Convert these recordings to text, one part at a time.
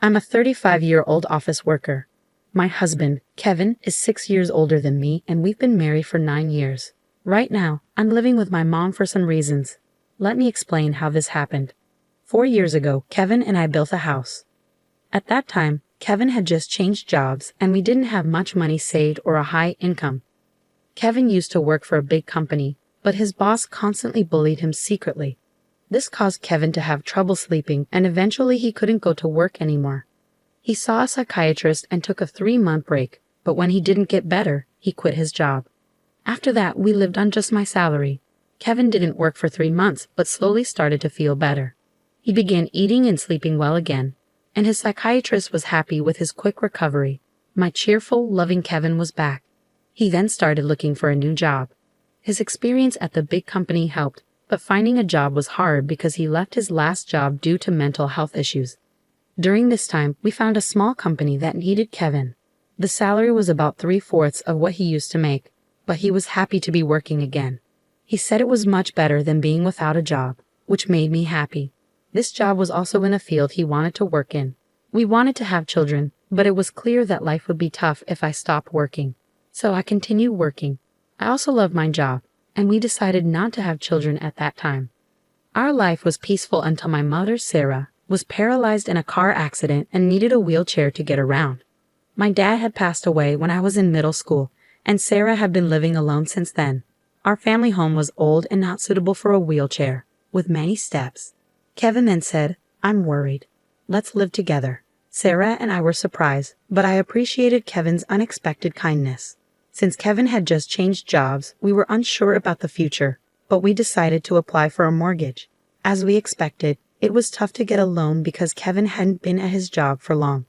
I'm a 35-year-old office worker. My husband, Kevin, is 6 years older than me and we've been married for 9 years. Right now, I'm living with my mom for some reasons. Let me explain how this happened. 4 years ago, Kevin and I built a house. At that time, Kevin had just changed jobs and we didn't have much money saved or a high income. Kevin used to work for a big company, but his boss constantly bullied him secretly. This caused Kevin to have trouble sleeping and eventually he couldn't go to work anymore. He saw a psychiatrist and took a 3-month break, but when he didn't get better, he quit his job. After that, we lived on just my salary. Kevin didn't work for 3 months, but slowly started to feel better. He began eating and sleeping well again, and his psychiatrist was happy with his quick recovery. My cheerful, loving Kevin was back. He then started looking for a new job. His experience at the big company helped, but finding a job was hard because he left his last job due to mental health issues. During this time, we found a small company that needed Kevin. The salary was about 3/4 of what he used to make, but he was happy to be working again. He said it was much better than being without a job, which made me happy. This job was also in a field he wanted to work in. We wanted to have children, but it was clear that life would be tough if I stopped working. So I continued working. I also loved my job, and we decided not to have children at that time. Our life was peaceful until my mother, Sarah, was paralyzed in a car accident and needed a wheelchair to get around. My dad had passed away when I was in middle school, and Sarah had been living alone since then. Our family home was old and not suitable for a wheelchair, with many steps. Kevin then said, "I'm worried. Let's live together." Sarah and I were surprised, but I appreciated Kevin's unexpected kindness. Since Kevin had just changed jobs, we were unsure about the future, but we decided to apply for a mortgage. As we expected, it was tough to get a loan because Kevin hadn't been at his job for long.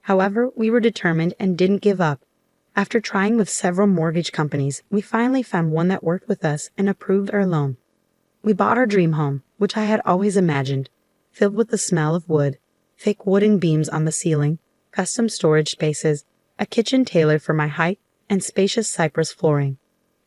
However, we were determined and didn't give up. After trying with several mortgage companies, we finally found one that worked with us and approved our loan. We bought our dream home, which I had always imagined, filled with the smell of wood, thick wooden beams on the ceiling, custom storage spaces, a kitchen tailored for my height, and spacious cypress flooring.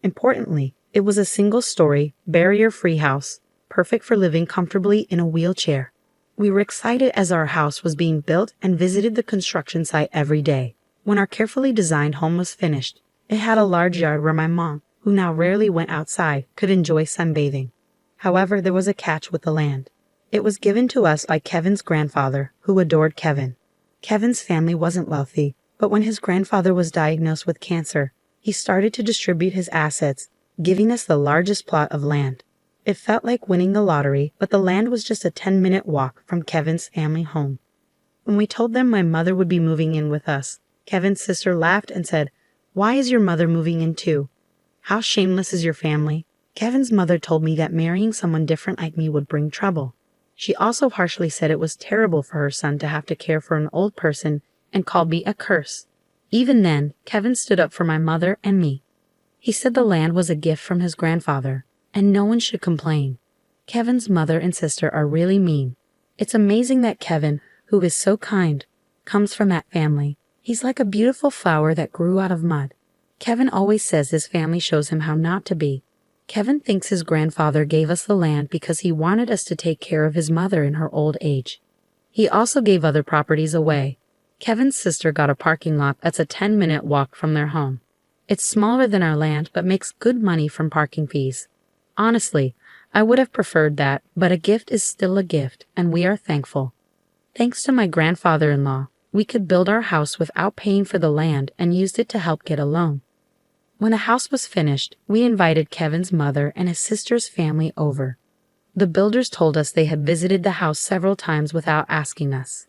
Importantly, it was a single-story, barrier-free house, perfect for living comfortably in a wheelchair. We were excited as our house was being built and visited the construction site every day. When our carefully designed home was finished, it had a large yard where my mom, who now rarely went outside, could enjoy sunbathing. However, there was a catch with the land. It was given to us by Kevin's grandfather, who adored Kevin. Kevin's family wasn't wealthy, but when his grandfather was diagnosed with cancer, he started to distribute his assets, giving us the largest plot of land. It felt like winning the lottery, but the land was just a 10-minute walk from Kevin's family home. When we told them my mother would be moving in with us, Kevin's sister laughed and said, "Why is your mother moving in too? How shameless is your family?" Kevin's mother told me that marrying someone different like me would bring trouble. She also harshly said it was terrible for her son to have to care for an old person and called me a curse. Even then, Kevin stood up for my mother and me. He said the land was a gift from his grandfather, and no one should complain. Kevin's mother and sister are really mean. It's amazing that Kevin, who is so kind, comes from that family. He's like a beautiful flower that grew out of mud. Kevin always says his family shows him how not to be. Kevin thinks his grandfather gave us the land because he wanted us to take care of his mother in her old age. He also gave other properties away. Kevin's sister got a parking lot that's a 10-minute walk from their home. It's smaller than our land but makes good money from parking fees. Honestly, I would have preferred that, but a gift is still a gift, and we are thankful. Thanks to my grandfather-in-law, we could build our house without paying for the land and used it to help get a loan. When the house was finished, we invited Kevin's mother and his sister's family over. The builders told us they had visited the house several times without asking us.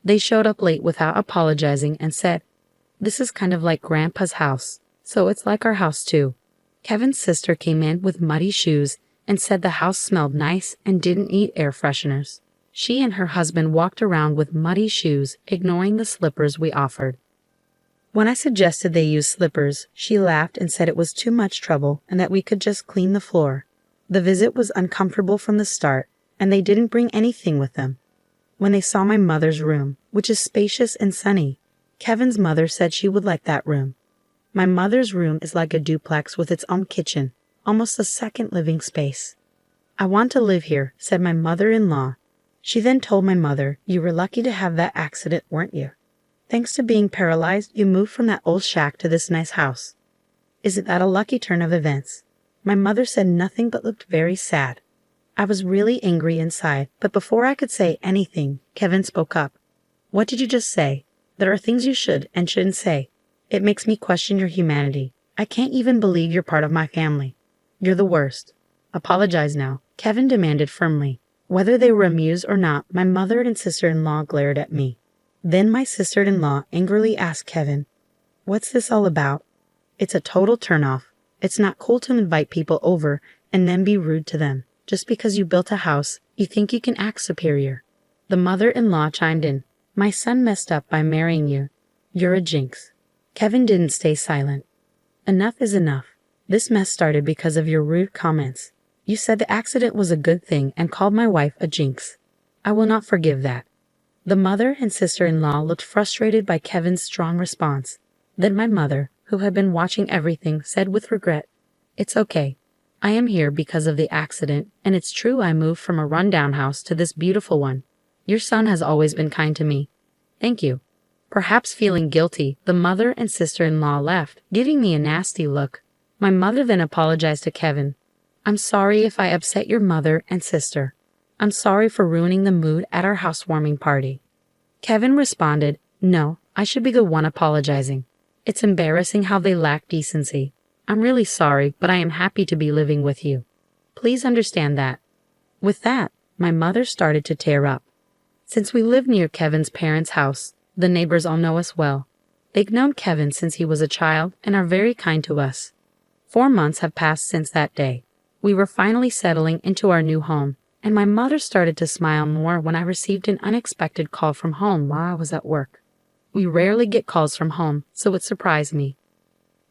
They showed up late without apologizing and said, "This is kind of like Grandpa's house, so it's like our house too." Kevin's sister came in with muddy shoes and said the house smelled nice and didn't need air fresheners. She and her husband walked around with muddy shoes, ignoring the slippers we offered. When I suggested they use slippers, she laughed and said it was too much trouble and that we could just clean the floor. The visit was uncomfortable from the start, and they didn't bring anything with them. When they saw my mother's room, which is spacious and sunny, Kevin's mother said she would like that room. My mother's room is like a duplex with its own kitchen, almost a second living space. "I want to live here," said my mother-in-law. She then told my mother, "You were lucky to have that accident, weren't you? Thanks to being paralyzed, you moved from that old shack to this nice house. Isn't that a lucky turn of events?" My mother said nothing but looked very sad. I was really angry inside, but before I could say anything, Kevin spoke up. "What did you just say? There are things you should and shouldn't say. It makes me question your humanity. I can't even believe you're part of my family. You're the worst. Apologize now," Kevin demanded firmly. Whether they were amused or not, my mother and sister-in-law glared at me. Then my sister-in-law angrily asked Kevin, "What's this all about?" "It's a total turnoff. It's not cool to invite people over and then be rude to them. Just because you built a house, you think you can act superior." The mother-in-law chimed in. "My son messed up by marrying you. You're a jinx." Kevin didn't stay silent. "Enough is enough. This mess started because of your rude comments. You said the accident was a good thing and called my wife a jinx. I will not forgive that." The mother and sister-in-law looked frustrated by Kevin's strong response. Then my mother, who had been watching everything, said with regret, "It's okay. I am here because of the accident, and it's true I moved from a rundown house to this beautiful one. Your son has always been kind to me. Thank you." Perhaps feeling guilty, the mother and sister-in-law left, giving me a nasty look. My mother then apologized to Kevin. "I'm sorry if I upset your mother and sister. I'm sorry for ruining the mood at our housewarming party." Kevin responded, "No, I should be the one apologizing. It's embarrassing how they lack decency. I'm really sorry, but I am happy to be living with you. Please understand that." With that, my mother started to tear up. Since we live near Kevin's parents' house, the neighbors all know us well. They've known Kevin since he was a child and are very kind to us. 4 months have passed since that day. We were finally settling into our new home, and my mother started to smile more when I received an unexpected call from home while I was at work. We rarely get calls from home, so it surprised me.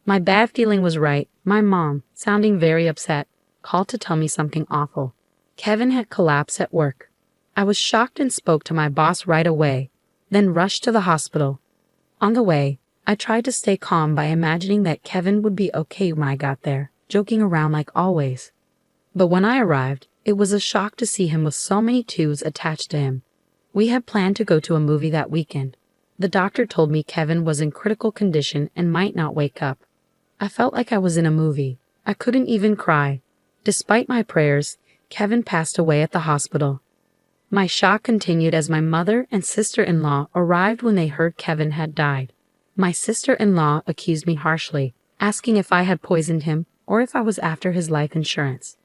My bad feeling was right. My mom, sounding very upset, called to tell me something awful. Kevin had collapsed at work. I was shocked and spoke to my boss right away, then rushed to the hospital. On the way, I tried to stay calm by imagining that Kevin would be okay when I got there, joking around like always. But when I arrived, it was a shock to see him with so many tubes attached to him. We had planned to go to a movie that weekend. The doctor told me Kevin was in critical condition and might not wake up. I felt like I was in a movie. I couldn't even cry. Despite my prayers, Kevin passed away at the hospital. My shock continued as my mother and sister-in-law arrived when they heard Kevin had died. My sister-in-law accused me harshly, asking if I had poisoned him or if I was after his life insurance.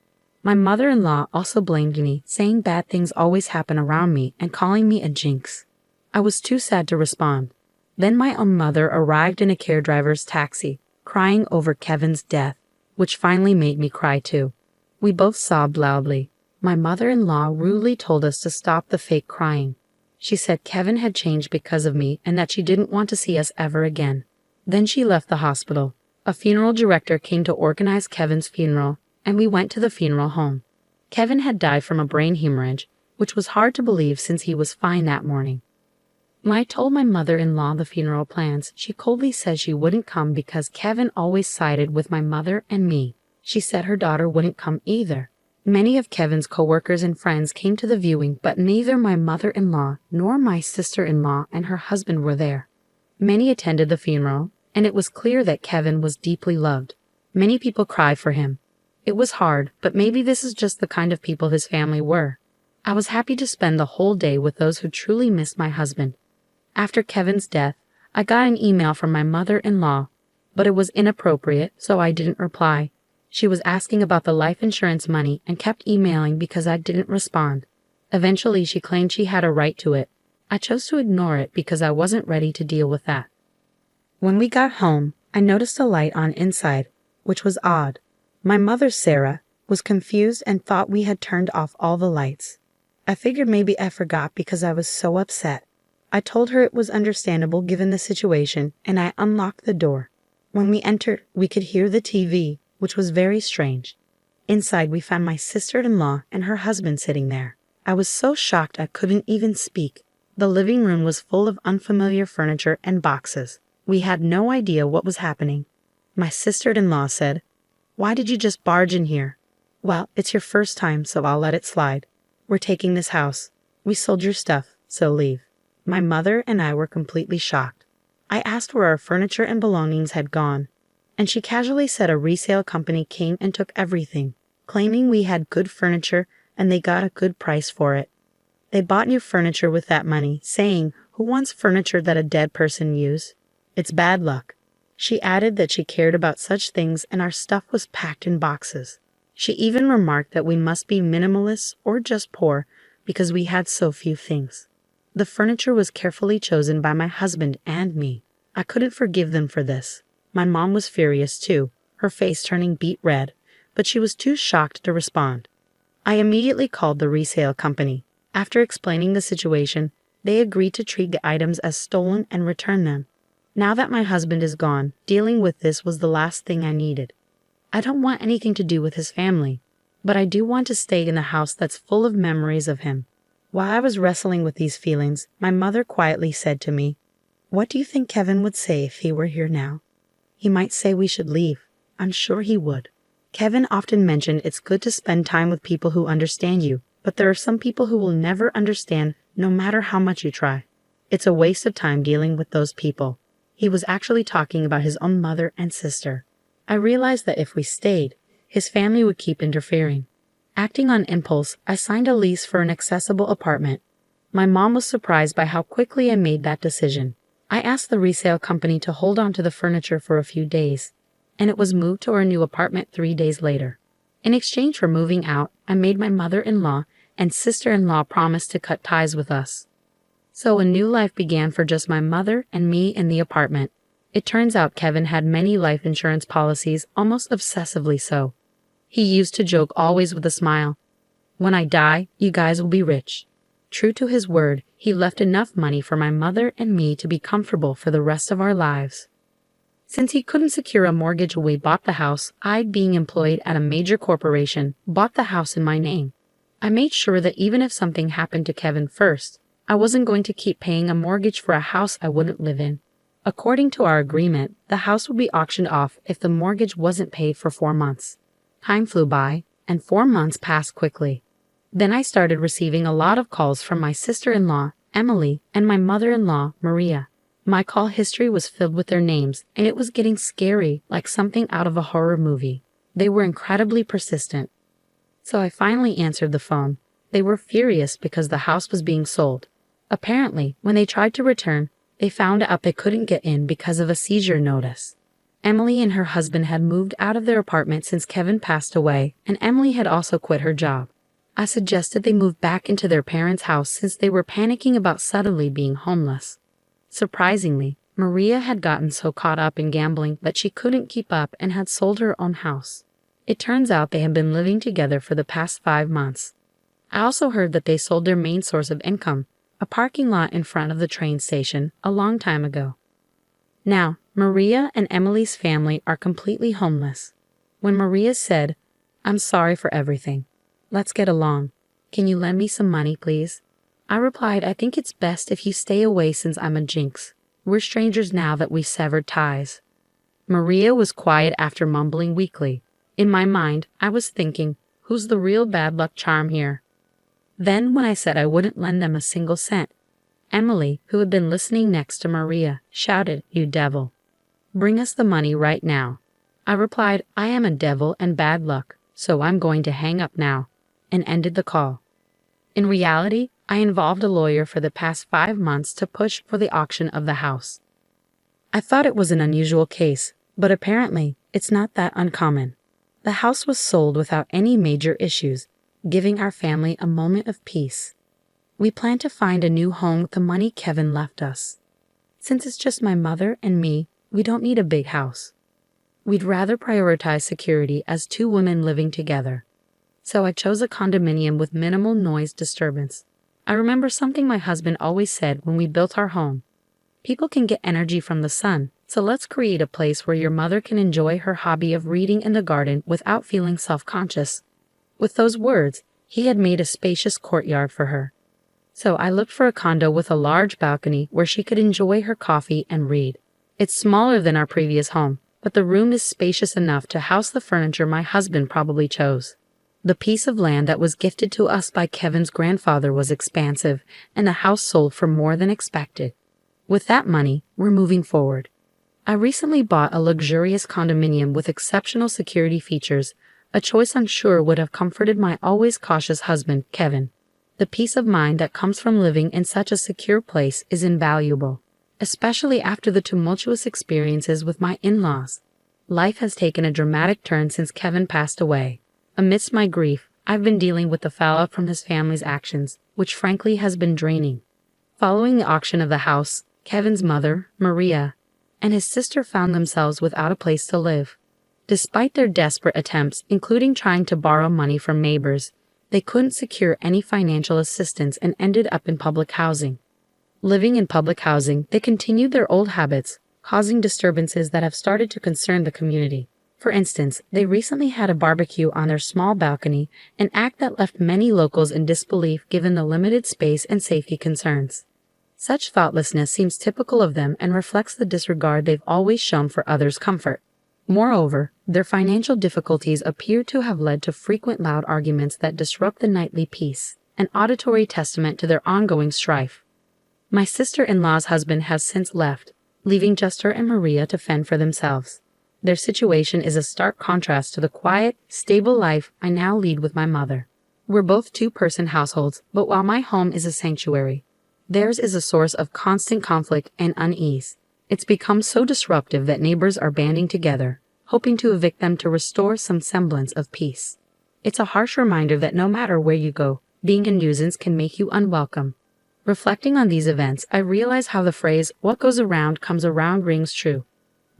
My mother-in-law also blamed me, saying bad things always happen around me and calling me a jinx. I was too sad to respond. Then my own mother arrived in a care driver's taxi, crying over Kevin's death, which finally made me cry too. We both sobbed loudly. My mother-in-law rudely told us to stop the fake crying. She said Kevin had changed because of me and that she didn't want to see us ever again. Then she left the hospital. A funeral director came to organize Kevin's funeral, and we went to the funeral home. Kevin had died from a brain hemorrhage, which was hard to believe since he was fine that morning. When I told my mother-in-law the funeral plans, she coldly said she wouldn't come because Kevin always sided with my mother and me. She said her daughter wouldn't come either. Many of Kevin's coworkers and friends came to the viewing, but neither my mother-in-law nor my sister-in-law and her husband were there. Many attended the funeral, and it was clear that Kevin was deeply loved. Many people cried for him. It was hard, but maybe this is just the kind of people his family were. I was happy to spend the whole day with those who truly missed my husband. After Kevin's death, I got an email from my mother-in-law, but it was inappropriate, so I didn't reply. She was asking about the life insurance money and kept emailing because I didn't respond. Eventually, she claimed she had a right to it. I chose to ignore it because I wasn't ready to deal with that. When we got home, I noticed a light on inside, which was odd. My mother, Sarah, was confused and thought we had turned off all the lights. I figured maybe I forgot because I was so upset. I told her it was understandable given the situation, and I unlocked the door. When we entered, we could hear the TV, which was very strange. Inside, we found my sister-in-law and her husband sitting there. I was so shocked I couldn't even speak. The living room was full of unfamiliar furniture and boxes. We had no idea what was happening. My sister-in-law said, "Why did you just barge in here?" "Well, it's your first time, so I'll let it slide. We're taking this house. "We sold your stuff, so leave." My mother and I were completely shocked. I asked where our furniture and belongings had gone, and she casually said a resale company came and took everything, claiming we had good furniture and they got a good price for it. They bought new furniture with that money, saying, "Who wants furniture that a dead person used? It's bad luck." She added that she cared about such things and our stuff was packed in boxes. She even remarked that we must be minimalists or just poor because we had so few things. The furniture was carefully chosen by my husband and me. I couldn't forgive them for this. My mom was furious too, her face turning beet red, but she was too shocked to respond. I immediately called the resale company. After explaining the situation, they agreed to treat the items as stolen and return them. Now that my husband is gone, dealing with this was the last thing I needed. I don't want anything to do with his family, but I do want to stay in a house that's full of memories of him. While I was wrestling with these feelings, my mother quietly said to me, "What do you think Kevin would say if he were here now?" "He might say we should leave. I'm sure he would." Kevin often mentioned it's good to spend time with people who understand you, but there are some people who will never understand no matter how much you try. It's a waste of time dealing with those people. He was actually talking about his own mother and sister. I realized that if we stayed, his family would keep interfering. Acting on impulse, I signed a lease for an accessible apartment. My mom was surprised by how quickly I made that decision. I asked the resale company to hold on to the furniture for a few days, and it was moved to our new apartment 3 days later. In exchange for moving out, I made my mother-in-law and sister-in-law promise to cut ties with us. So a new life began for just my mother and me in the apartment. It turns out Kevin had many life insurance policies, almost obsessively so. He used to joke always with a smile, "When I die, you guys will be rich." True to his word, he left enough money for my mother and me to be comfortable for the rest of our lives. Since he couldn't secure a mortgage when we bought the house, I, being employed at a major corporation, bought the house in my name. I made sure that even if something happened to Kevin first, I wasn't going to keep paying a mortgage for a house I wouldn't live in. According to our agreement, the house would be auctioned off if the mortgage wasn't paid for 4 months. Time flew by, and 4 months passed quickly. Then I started receiving a lot of calls from my sister-in-law, Emily, and my mother-in-law, Maria. My call history was filled with their names, and it was getting scary, like something out of a horror movie. They were incredibly persistent. So I finally answered the phone. They were furious because the house was being sold. Apparently, when they tried to return, they found out they couldn't get in because of a seizure notice. Emily and her husband had moved out of their apartment since Kevin passed away, and Emily had also quit her job. I suggested they move back into their parents' house since they were panicking about suddenly being homeless. Surprisingly, Maria had gotten so caught up in gambling that she couldn't keep up and had sold her own house. It turns out they had been living together for the past 5 months. I also heard that they sold their main source of income, a parking lot in front of the train station, a long time ago. Now, Maria and Emily's family are completely homeless. When Maria said, "I'm sorry for everything. Let's get along. Can you lend me some money, please?" I replied, "I think it's best if you stay away since I'm a jinx. We're strangers now that we've severed ties." Maria was quiet after mumbling weakly. In my mind, I was thinking, who's the real bad luck charm here? Then, when I said I wouldn't lend them a single cent, Emily, who had been listening next to Maria, shouted, "You devil. Bring us the money right now." I replied, "I am a devil and bad luck, so I'm going to hang up now," and ended the call. In reality, I involved a lawyer for the past 5 months to push for the auction of the house. I thought it was an unusual case, but apparently, it's not that uncommon. The house was sold without any major issues, giving our family a moment of peace. We plan to find a new home with the money Kevin left us. Since it's just my mother and me, we don't need a big house. We'd rather prioritize security as 2 women living together. So I chose a condominium with minimal noise disturbance. I remember something my husband always said when we built our home. People can get energy from the sun, so let's create a place where your mother can enjoy her hobby of reading in the garden without feeling self-conscious. With those words, he had made a spacious courtyard for her. So I looked for a condo with a large balcony where she could enjoy her coffee and read. It's smaller than our previous home, but the room is spacious enough to house the furniture my husband probably chose. The piece of land that was gifted to us by Kevin's grandfather was expansive, and the house sold for more than expected. With that money, we're moving forward. I recently bought a luxurious condominium with exceptional security features, a choice I'm sure would have comforted my always cautious husband, Kevin. The peace of mind that comes from living in such a secure place is invaluable, especially after the tumultuous experiences with my in-laws. Life has taken a dramatic turn since Kevin passed away. Amidst my grief, I've been dealing with the fallout from his family's actions, which frankly has been draining. Following the auction of the house, Kevin's mother, Maria, and his sister found themselves without a place to live. Despite their desperate attempts, including trying to borrow money from neighbors, they couldn't secure any financial assistance and ended up in public housing. Living in public housing, they continued their old habits, causing disturbances that have started to concern the community. For instance, they recently had a barbecue on their small balcony, an act that left many locals in disbelief given the limited space and safety concerns. Such thoughtlessness seems typical of them and reflects the disregard they've always shown for others' comfort. Moreover, their financial difficulties appear to have led to frequent loud arguments that disrupt the nightly peace, an auditory testament to their ongoing strife. My sister-in-law's husband has since left, leaving just her and Maria to fend for themselves. Their situation is a stark contrast to the quiet, stable life I now lead with my mother. We're both two-person households, but while my home is a sanctuary, theirs is a source of constant conflict and unease. It's become so disruptive that neighbors are banding together, hoping to evict them to restore some semblance of peace. It's a harsh reminder that no matter where you go, being a nuisance can make you unwelcome. Reflecting on these events, I realize how the phrase, "what goes around comes around," rings true.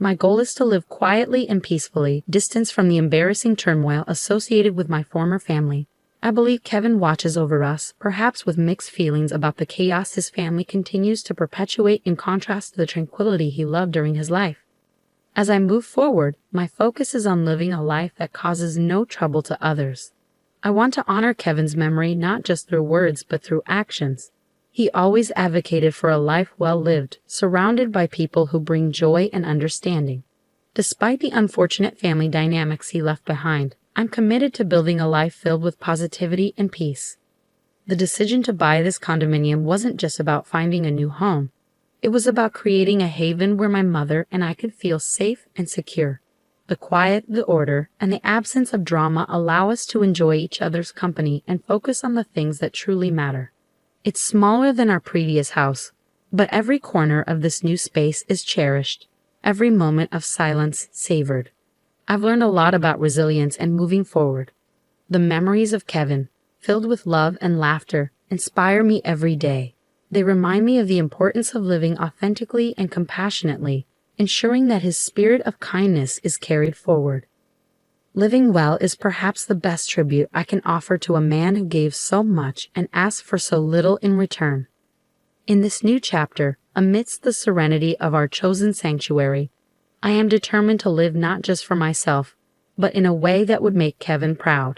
My goal is to live quietly and peacefully, distanced from the embarrassing turmoil associated with my former family. I believe Kevin watches over us, perhaps with mixed feelings about the chaos his family continues to perpetuate in contrast to the tranquility he loved during his life. As I move forward, my focus is on living a life that causes no trouble to others. I want to honor Kevin's memory not just through words but through actions. He always advocated for a life well lived, surrounded by people who bring joy and understanding. Despite the unfortunate family dynamics he left behind, I'm committed to building a life filled with positivity and peace. The decision to buy this condominium wasn't just about finding a new home. It was about creating a haven where my mother and I could feel safe and secure. The quiet, the order, and the absence of drama allow us to enjoy each other's company and focus on the things that truly matter. It's smaller than our previous house, but every corner of this new space is cherished, every moment of silence savored. I've learned a lot about resilience and moving forward. The memories of Kevin, filled with love and laughter, inspire me every day. They remind me of the importance of living authentically and compassionately, ensuring that his spirit of kindness is carried forward. Living well is perhaps the best tribute I can offer to a man who gave so much and asked for so little in return. In this new chapter, amidst the serenity of our chosen sanctuary, I am determined to live not just for myself, but in a way that would make Kevin proud.